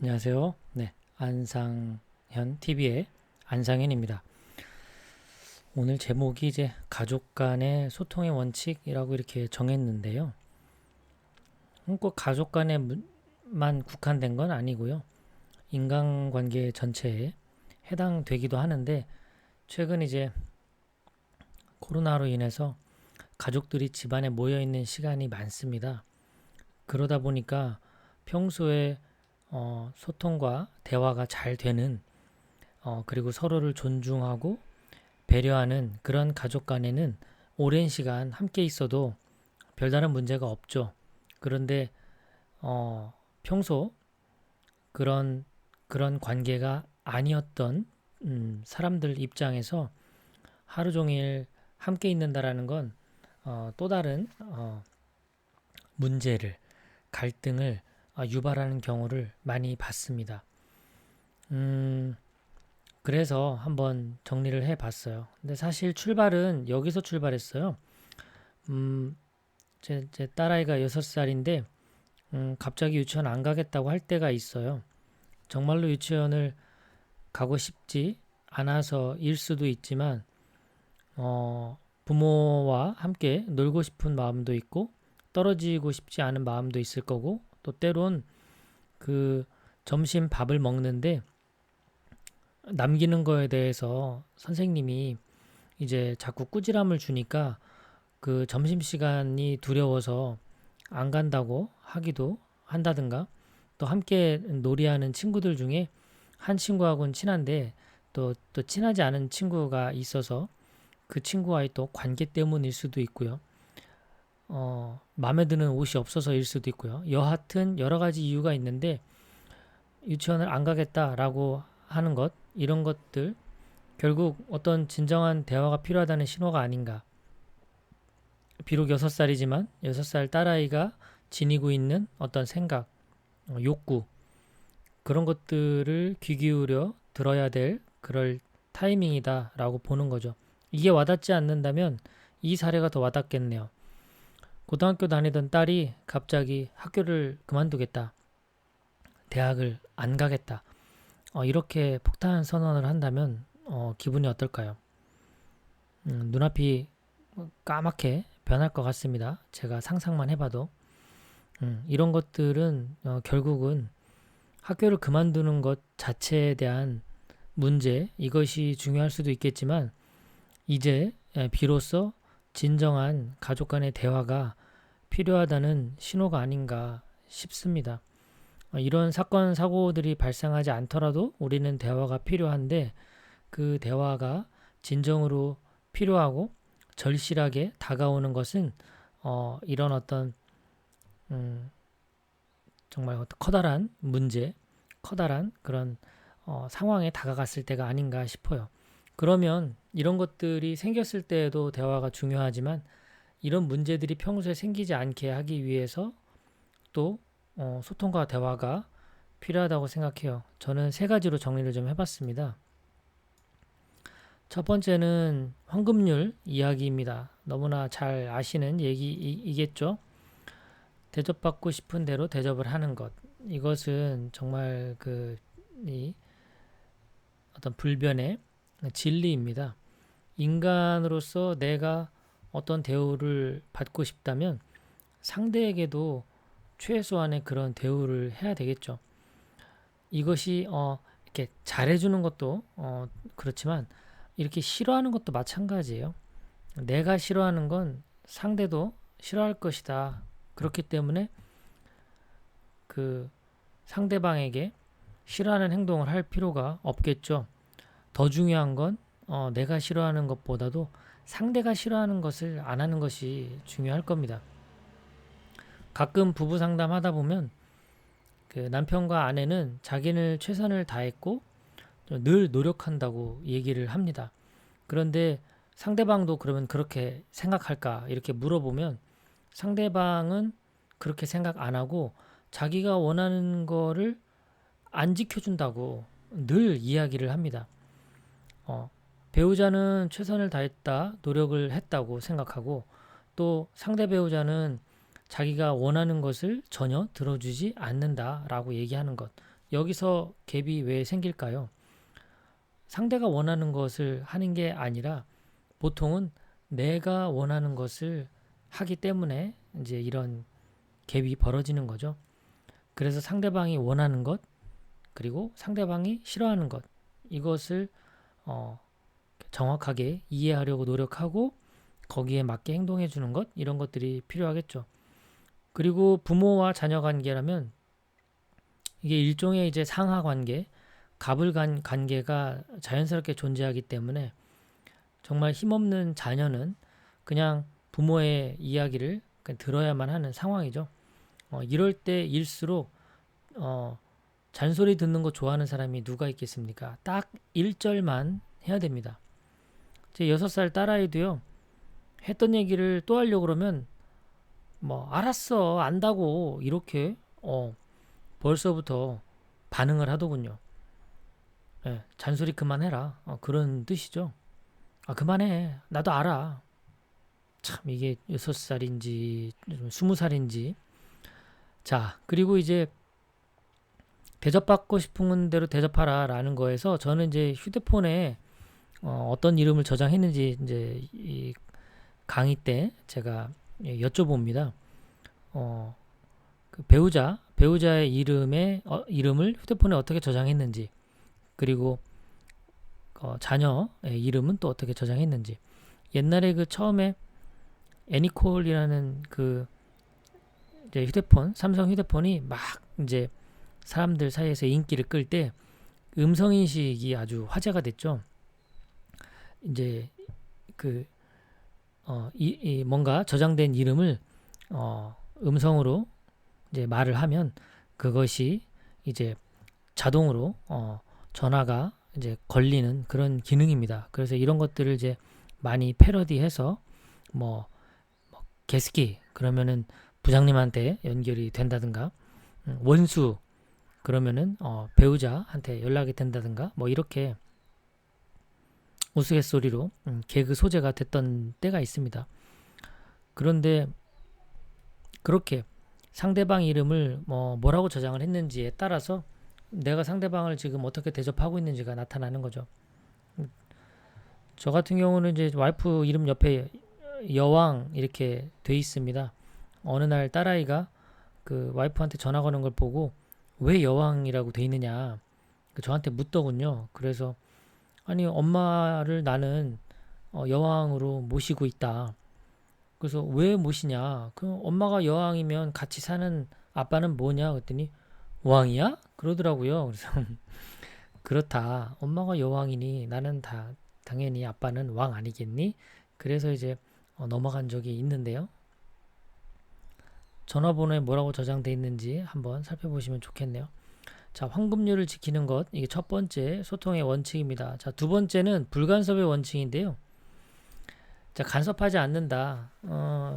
안녕하세요. 네, 안상현 TV의 안상현입니다. 오늘 제목이 이제 가족 간의 소통의 원칙이라고 이렇게 정했는데요. 꼭 가족 간에만 국한된 건 아니고요. 인간관계 전체에 해당되기도 하는데 최근 이제 코로나로 인해서 가족들이 집안에 모여 있는 시간이 많습니다. 그러다 보니까 평소에 소통과 대화가 잘 되는 그리고 서로를 존중하고 배려하는 그런 가족 간에는 오랜 시간 함께 있어도 별다른 문제가 없죠. 그런데 평소 그런 그런 관계가 아니었던 사람들 입장에서 하루 종일 함께 있는다라는 건 또 다른 문제를 갈등을 유발하는 경우를 많이 봤습니다. 음, 그래서 한번 정리를 해봤어요. 근데 사실 출발은 여기서 출발했어요. 음, 제 딸아이가 6살인데 갑자기 유치원 안 가겠다고 할 때가 있어요. 정말로 유치원을 가고 싶지 않아서일 수도 있지만 부모와 함께 놀고 싶은 마음도 있고 떨어지고 싶지 않은 마음도 있을 거고 또 때론 그 점심 밥을 먹는데 남기는 거에 대해서 선생님이 이제 자꾸 꾸지람을 주니까 그 점심시간이 두려워서 안 간다고 하기도 한다든가 또 함께 놀이하는 친구들 중에 한 친구하고는 친한데 또 친하지 않은 친구가 있어서 그 친구와의 또 관계 때문일 수도 있고요. 마음에 드는 옷이 없어서일 수도 있고요. 여하튼 여러 가지 이유가 있는데 유치원을 안 가겠다라고 하는 것, 이런 것들 결국 어떤 진정한 대화가 필요하다는 신호가 아닌가. 비록 6살이지만 6살 딸아이가 지니고 있는 어떤 생각, 욕구, 그런 것들을 귀 기울여 들어야 될 그럴 타이밍이다라고 보는 거죠. 이게 와닿지 않는다면 이 사례가 더 와닿겠네요. 고등학교 다니던 딸이 갑자기 학교를 그만두겠다. 대학을 안 가겠다. 이렇게 폭탄 선언을 한다면 기분이 어떨까요? 눈앞이 까맣게 변할 것 같습니다. 제가 상상만 해봐도. 이런 것들은 결국은 학교를 그만두는 것 자체에 대한 문제, 이것이 중요할 수도 있겠지만 이제 비로소 진정한 가족 간의 대화가 필요하다는 신호가 아닌가 싶습니다. 이런 사건, 사고들이 발생하지 않더라도 우리는 대화가 필요한데 그 대화가 진정으로 필요하고 절실하게 다가오는 것은 이런 어떤 정말 커다란 문제, 커다란 그런 상황에 다가갔을 때가 아닌가 싶어요. 그러면 이런 것들이 생겼을 때에도 대화가 중요하지만 이런 문제들이 평소에 생기지 않게 하기 위해서 또 소통과 대화가 필요하다고 생각해요. 저는 세 가지로 정리를 좀 해봤습니다. 첫 번째는 황금률 이야기입니다. 너무나 잘 아시는 얘기이겠죠? 대접받고 싶은 대로 대접을 하는 것. 이것은 정말 이 어떤 불변의 진리입니다. 인간으로서 내가 어떤 대우를 받고 싶다면 상대에게도 최소한의 그런 대우를 해야 되겠죠. 이것이 이렇게 잘해주는 것도 그렇지만 이렇게 싫어하는 것도 마찬가지예요. 내가 싫어하는 건 상대도 싫어할 것이다. 그렇기 때문에 그 상대방에게 싫어하는 행동을 할 필요가 없겠죠. 더 중요한 건 내가 싫어하는 것보다도 상대가 싫어하는 것을 안 하는 것이 중요할 겁니다. 가끔 부부 상담하다 보면 그 남편과 아내는 자기는 최선을 다했고 늘 노력한다고 얘기를 합니다. 그런데 상대방도 그러면 그렇게 생각할까? 이렇게 물어보면 상대방은 그렇게 생각 안 하고 자기가 원하는 거를 안 지켜준다고 늘 이야기를 합니다. 어, 배우자는 최선을 다했다, 노력을 했다고 생각하고 또 상대 배우자는 자기가 원하는 것을 전혀 들어주지 않는다라고 얘기하는 것. 여기서 갭이 왜 생길까요? 상대가 원하는 것을 하는 게 아니라 보통은 내가 원하는 것을 하기 때문에 이제 이런 갭이 벌어지는 거죠. 그래서 상대방이 원하는 것, 그리고 상대방이 싫어하는 것, 이것을 정확하게 이해하려고 노력하고 거기에 맞게 행동해 주는 것, 이런 것들이 필요하겠죠. 그리고 부모와 자녀 관계라면 이게 일종의 이제 상하 관계, 갑을 간 관계가 자연스럽게 존재하기 때문에 정말 힘없는 자녀는 그냥 부모의 이야기를 그냥 들어야만 하는 상황이죠. 이럴 때일수록 잔소리 듣는 거 좋아하는 사람이 누가 있겠습니까? 딱 1절만 해야 됩니다. 제 6살 딸아이도요. 했던 얘기를 또 하려고 그러면 뭐 알았어 안다고 이렇게 벌써부터 반응을 하더군요. 예, 잔소리 그만해라. 그런 뜻이죠. 그만해. 나도 알아. 참 이게 6살인지 20살인지. 자, 그리고 이제 대접받고 싶은 대로 대접하라 라는 거에서 저는 이제 휴대폰에 어떤 이름을 저장했는지 이제 이 강의 때 제가 여쭤봅니다. 그 배우자의 이름을 휴대폰에 어떻게 저장했는지, 그리고 자녀의 이름은 또 어떻게 저장했는지. 옛날에 그 처음에 애니콜이라는 그 이제 삼성 휴대폰이 막 이제 사람들 사이에서 인기를 끌 때 음성 인식이 아주 화제가 됐죠. 이제 그 뭔가 저장된 이름을 음성으로 이제 말을 하면 그것이 이제 자동으로 전화가 이제 걸리는 그런 기능입니다. 그래서 이런 것들을 이제 많이 패러디해서 뭐 개스키 그러면은 부장님한테 연결이 된다든가, 원수 그러면은 배우자한테 연락이 된다든가, 뭐 이렇게 우스갯소리로 개그 소재가 됐던 때가 있습니다. 그런데 그렇게 상대방 이름을 뭐라고 저장을 했는지에 따라서 내가 상대방을 지금 어떻게 대접하고 있는지가 나타나는 거죠. 저 같은 경우는 이제 와이프 이름 옆에 여왕 이렇게 돼 있습니다. 어느 날 딸아이가 그 와이프한테 전화 거는 걸 보고 왜 여왕이라고 돼 있느냐 저한테 묻더군요. 그래서 아니 엄마를 나는 여왕으로 모시고 있다. 그래서 왜 모시냐? 그럼 엄마가 여왕이면 같이 사는 아빠는 뭐냐? 그랬더니 왕이야? 그러더라고요. 그래서 그렇다. 엄마가 여왕이니 나는 당연히 아빠는 왕 아니겠니? 그래서 이제 넘어간 적이 있는데요. 전화번호에 뭐라고 저장돼 있는지 한번 살펴보시면 좋겠네요. 자, 황금률을 지키는 것, 이게 첫 번째 소통의 원칙입니다. 자, 두 번째는 불간섭의 원칙인데요. 자, 간섭하지 않는다.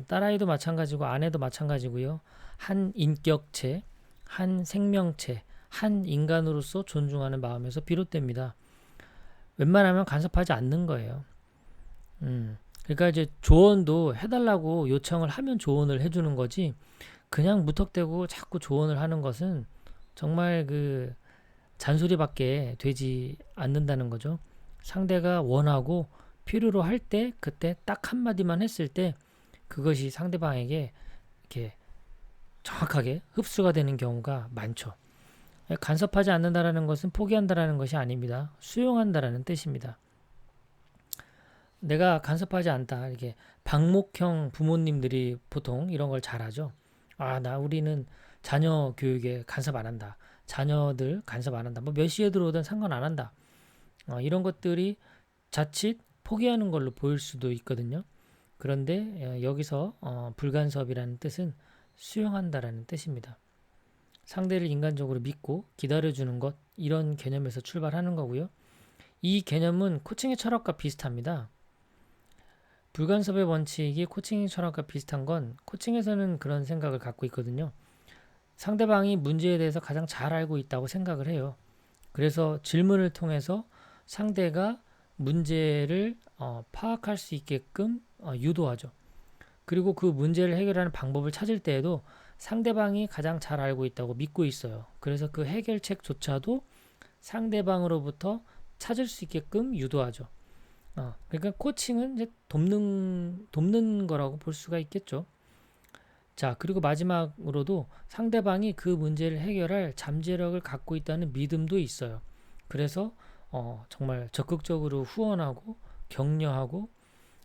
딸아이도 마찬가지고 아내도 마찬가지고요. 한 인격체, 한 생명체, 한 인간으로서 존중하는 마음에서 비롯됩니다. 웬만하면 간섭하지 않는 거예요. 그러니까 이제 조언도 해달라고 요청을 하면 조언을 해주는 거지, 그냥 무턱대고 자꾸 조언을 하는 것은 정말 그 잔소리밖에 되지 않는다는 거죠. 상대가 원하고 필요로 할 때 그때 딱 한마디만 했을 때 그것이 상대방에게 이렇게 정확하게 흡수가 되는 경우가 많죠. 간섭하지 않는다라는 것은 포기한다라는 것이 아닙니다. 수용한다라는 뜻입니다. 내가 간섭하지 않다. 이렇게 방목형 부모님들이 보통 이런 걸 잘하죠. 우리는 자녀 교육에 간섭 안 한다. 자녀들 간섭 안 한다. 뭐 몇 시에 들어오든 상관 안 한다. 이런 것들이 자칫 포기하는 걸로 보일 수도 있거든요. 그런데 여기서 불간섭이라는 뜻은 수용한다라는 뜻입니다. 상대를 인간적으로 믿고 기다려주는 것, 이런 개념에서 출발하는 거고요. 이 개념은 코칭의 철학과 비슷합니다. 불간섭의 원칙이 코칭의 철학과 비슷한 건 코칭에서는 그런 생각을 갖고 있거든요. 상대방이 문제에 대해서 가장 잘 알고 있다고 생각을 해요. 그래서 질문을 통해서 상대가 문제를 파악할 수 있게끔 유도하죠. 그리고 그 문제를 해결하는 방법을 찾을 때에도 상대방이 가장 잘 알고 있다고 믿고 있어요. 그래서 그 해결책조차도 상대방으로부터 찾을 수 있게끔 유도하죠. 그러니까 코칭은 이제 돕는 거라고 볼 수가 있겠죠. 자, 그리고 마지막으로도 상대방이 그 문제를 해결할 잠재력을 갖고 있다는 믿음도 있어요. 그래서 정말 적극적으로 후원하고 격려하고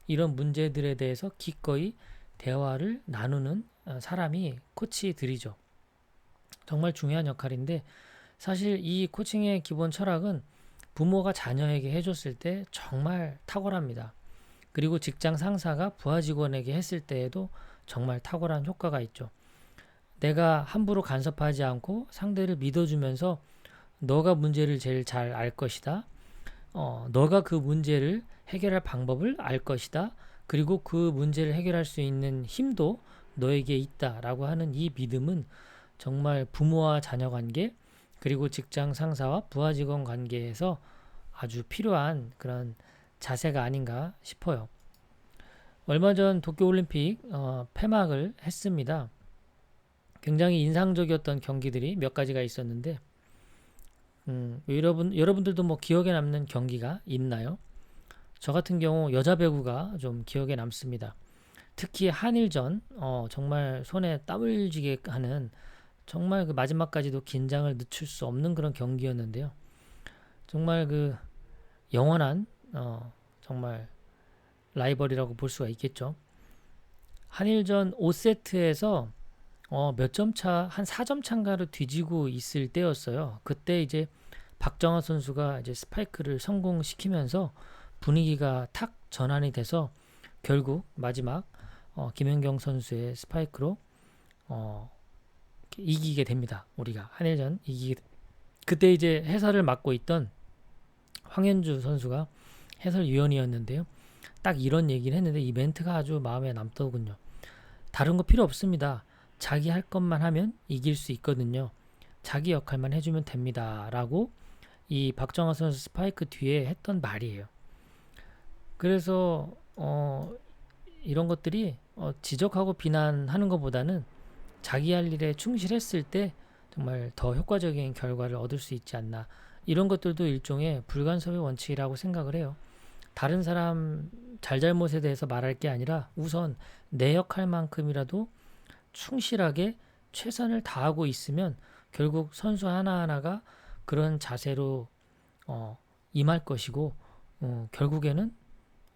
이런 문제들에 대해서 기꺼이 대화를 나누는 사람이 코치들이죠. 정말 중요한 역할인데 사실 이 코칭의 기본 철학은 부모가 자녀에게 해줬을 때 정말 탁월합니다. 그리고 직장 상사가 부하 직원에게 했을 때에도 정말 탁월한 효과가 있죠. 내가 함부로 간섭하지 않고 상대를 믿어주면서 너가 문제를 제일 잘 알 것이다. 너가 그 문제를 해결할 방법을 알 것이다. 그리고 그 문제를 해결할 수 있는 힘도 너에게 있다라고 하는 이 믿음은 정말 부모와 자녀 관계 그리고 직장 상사와 부하 직원 관계에서 아주 필요한 그런 자세가 아닌가 싶어요. 얼마 전 도쿄올림픽 폐막을 했습니다. 굉장히 인상적이었던 경기들이 몇 가지가 있었는데 여러분들도 뭐 기억에 남는 경기가 있나요? 저 같은 경우 여자 배구가 좀 기억에 남습니다. 특히 한일전 정말 손에 땀을 쥐게 하는 정말 그 마지막까지도 긴장을 늦출 수 없는 그런 경기였는데요. 정말 그 영원한 정말 라이벌이라고 볼 수가 있겠죠. 한일전 5세트에서 몇 점 차, 한 4점 차인가로 뒤지고 있을 때였어요. 그때 이제 박정아 선수가 이제 스파이크를 성공시키면서 분위기가 탁 전환이 돼서 결국 마지막 김연경 선수의 스파이크로 이기게 됩니다. 우리가 한일전 이기게. 그때 이제 해설을 맡고 있던 황현주 선수가 해설위원이었는데요. 딱 이런 얘기를 했는데 이 멘트가 아주 마음에 남더군요. 다른 거 필요 없습니다. 자기 할 것만 하면 이길 수 있거든요. 자기 역할만 해주면 됩니다. 라고 이 박정아 선수 스파이크 뒤에 했던 말이에요. 그래서 이런 것들이 지적하고 비난하는 것보다는 자기 할 일에 충실했을 때 정말 더 효과적인 결과를 얻을 수 있지 않나. 이런 것들도 일종의 불간섭의 원칙이라고 생각을 해요. 다른 사람 잘잘못에 대해서 말할 게 아니라 우선 내 역할만큼이라도 충실하게 최선을 다하고 있으면 결국 선수 하나하나가 그런 자세로 임할 것이고 결국에는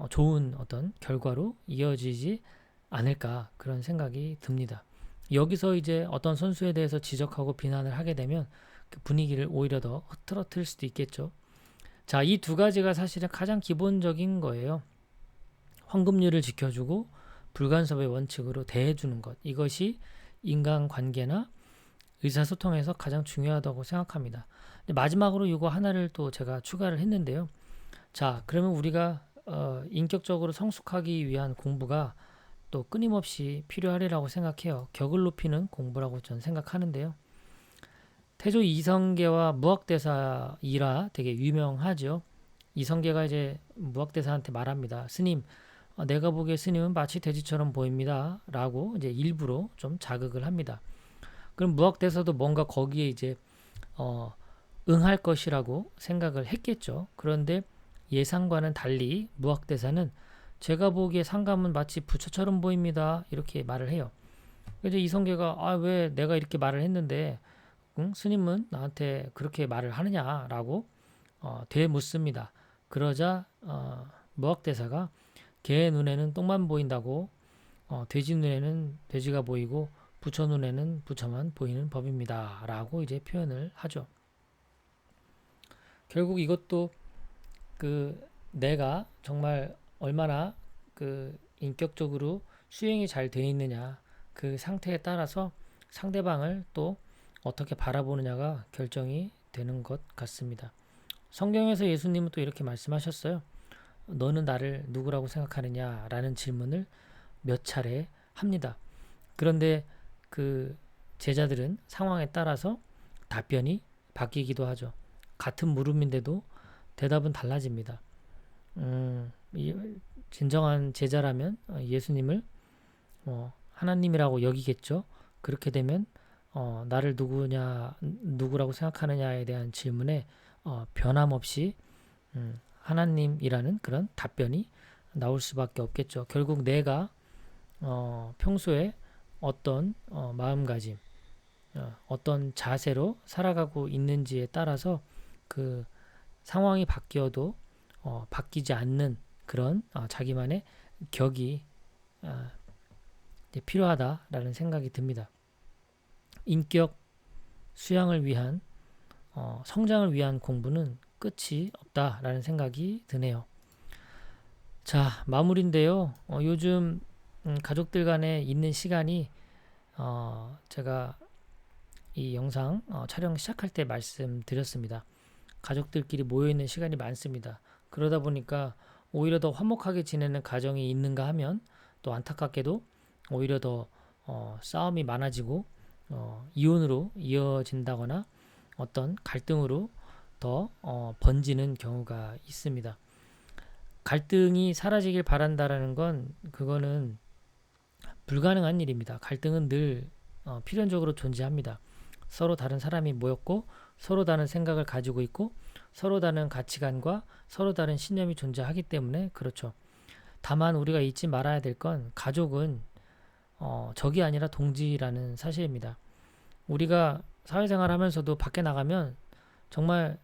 좋은 어떤 결과로 이어지지 않을까 그런 생각이 듭니다. 여기서 이제 어떤 선수에 대해서 지적하고 비난을 하게 되면 그 분위기를 오히려 더 흐트러뜨릴 수도 있겠죠. 자, 이 두 가지가 사실은 가장 기본적인 거예요. 황금률을 지켜주고 불간섭의 원칙으로 대해주는 것. 이것이 인간관계나 의사소통에서 가장 중요하다고 생각합니다. 마지막으로 이거 하나를 또 제가 추가를 했는데요. 자, 그러면 우리가 인격적으로 성숙하기 위한 공부가 또 끊임없이 필요하리라고 생각해요. 격을 높이는 공부라고 저는 생각하는데요. 태조 이성계와 무학대사 일화 되게 유명하죠. 이성계가 이제 무학대사한테 말합니다. 스님, 내가 보기에 스님은 마치 돼지처럼 보입니다. 라고 이제 일부러 좀 자극을 합니다. 그럼 무학대사도 뭔가 거기에 이제 응할 것이라고 생각을 했겠죠. 그런데 예상과는 달리 무학대사는 제가 보기에 상감은 마치 부처처럼 보입니다. 이렇게 말을 해요. 그래서 이성계가 왜 내가 이렇게 말을 했는데 스님은 나한테 그렇게 말을 하느냐라고 되묻습니다. 그러자 무학대사가 개 눈에는 똥만 보인다고 돼지 눈에는 돼지가 보이고 부처 눈에는 부처만 보이는 법입니다. 라고 이제 표현을 하죠. 결국 이것도 내가 정말 얼마나 인격적으로 수행이 잘 되어 있느냐 그 상태에 따라서 상대방을 또 어떻게 바라보느냐가 결정이 되는 것 같습니다. 성경에서 예수님은 또 이렇게 말씀하셨어요. 너는 나를 누구라고 생각하느냐 라는 질문을 몇 차례 합니다. 그런데 그 제자들은 상황에 따라서 답변이 바뀌기도 하죠. 같은 물음인데도 대답은 달라집니다. 진정한 제자라면 예수님을 하나님이라고 여기겠죠. 그렇게 되면 나를 누구라고 생각하느냐에 대한 질문에 변함없이 하나님이라는 그런 답변이 나올 수밖에 없겠죠. 결국 내가 평소에 어떤 마음가짐, 어떤 자세로 살아가고 있는지에 따라서 그 상황이 바뀌어도 바뀌지 않는 그런 자기만의 격이 필요하다라는 생각이 듭니다. 인격 수양을 위한 성장을 위한 공부는 끝이 없다라는 생각이 드네요. 자, 마무리인데요. 요즘 가족들 간에 있는 시간이 제가 이 영상 촬영 시작할 때 말씀드렸습니다. 가족들끼리 모여있는 시간이 많습니다. 그러다 보니까 오히려 더 화목하게 지내는 가정이 있는가 하면 또 안타깝게도 오히려 더 싸움이 많아지고 이혼으로 이어진다거나 어떤 갈등으로 더 번지는 경우가 있습니다. 갈등이 사라지길 바란다라는 건 그거는 불가능한 일입니다. 갈등은 늘 필연적으로 존재합니다. 서로 다른 사람이 모였고 서로 다른 생각을 가지고 있고 서로 다른 가치관과 서로 다른 신념이 존재하기 때문에 그렇죠. 다만 우리가 잊지 말아야 될 건 가족은 적이 아니라 동지라는 사실입니다. 우리가 사회생활 하면서도 밖에 나가면 정말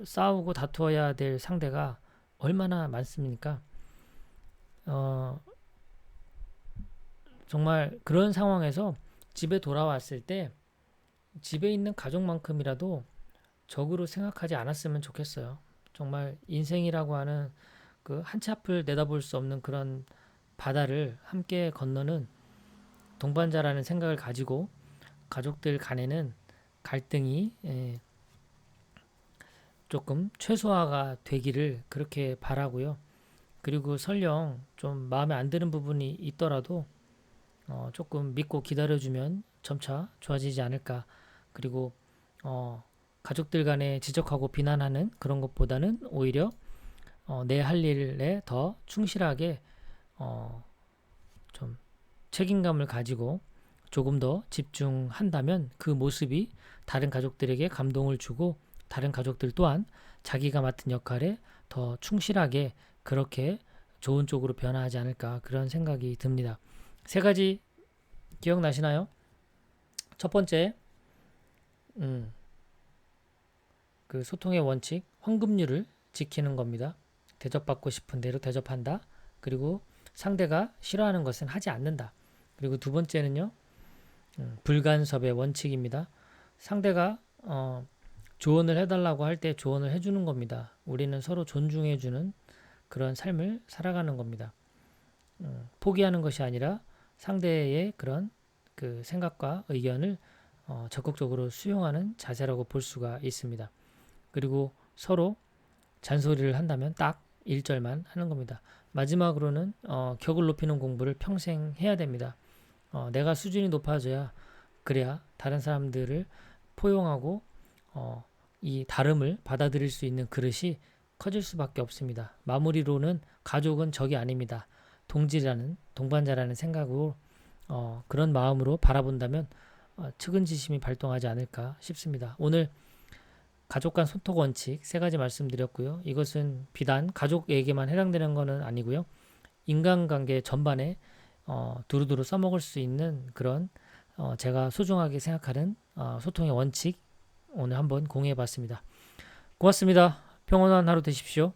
싸우고 다투어야 될 상대가 얼마나 많습니까? 정말 그런 상황에서 집에 돌아왔을 때 집에 있는 가족만큼이라도 적으로 생각하지 않았으면 좋겠어요. 정말 인생이라고 하는 그 한 치 앞을 내다볼 수 없는 그런 바다를 함께 건너는 동반자라는 생각을 가지고 가족들 간에는 갈등이 조금 최소화가 되기를 그렇게 바라고요. 그리고 설령 좀 마음에 안 드는 부분이 있더라도 조금 믿고 기다려주면 점차 좋아지지 않을까. 그리고 가족들 간에 지적하고 비난하는 그런 것보다는 오히려 내 할 일에 더 충실하게 좀 책임감을 가지고 조금 더 집중한다면 그 모습이 다른 가족들에게 감동을 주고 다른 가족들 또한 자기가 맡은 역할에 더 충실하게 그렇게 좋은 쪽으로 변화하지 않을까 그런 생각이 듭니다. 세 가지 기억나시나요? 첫 번째, 그 소통의 원칙, 황금률을 지키는 겁니다. 대접받고 싶은 대로 대접한다. 그리고 상대가 싫어하는 것은 하지 않는다. 그리고 두 번째는요, 불간섭의 원칙입니다. 상대가 조언을 해달라고 할 때 조언을 해주는 겁니다. 우리는 서로 존중해주는 그런 삶을 살아가는 겁니다. 포기하는 것이 아니라 상대의 그런 그 생각과 의견을 적극적으로 수용하는 자세라고 볼 수가 있습니다. 그리고 서로 잔소리를 한다면 딱 1절만 하는 겁니다. 마지막으로는 격을 높이는 공부를 평생 해야 됩니다. 내가 수준이 높아져야 그래야 다른 사람들을 포용하고 이 다름을 받아들일 수 있는 그릇이 커질 수밖에 없습니다. 마무리로는 가족은 적이 아닙니다. 동반자라는 생각으로 그런 마음으로 바라본다면 측은지심이 발동하지 않을까 싶습니다. 오늘 가족 간 소통 원칙 3가지 말씀드렸고요. 이것은 비단 가족에게만 해당되는 것은 아니고요. 인간관계 전반에 두루두루 써먹을 수 있는 그런 제가 소중하게 생각하는 소통의 원칙 오늘 한번 공유해 봤습니다. 고맙습니다. 평온한 하루 되십시오.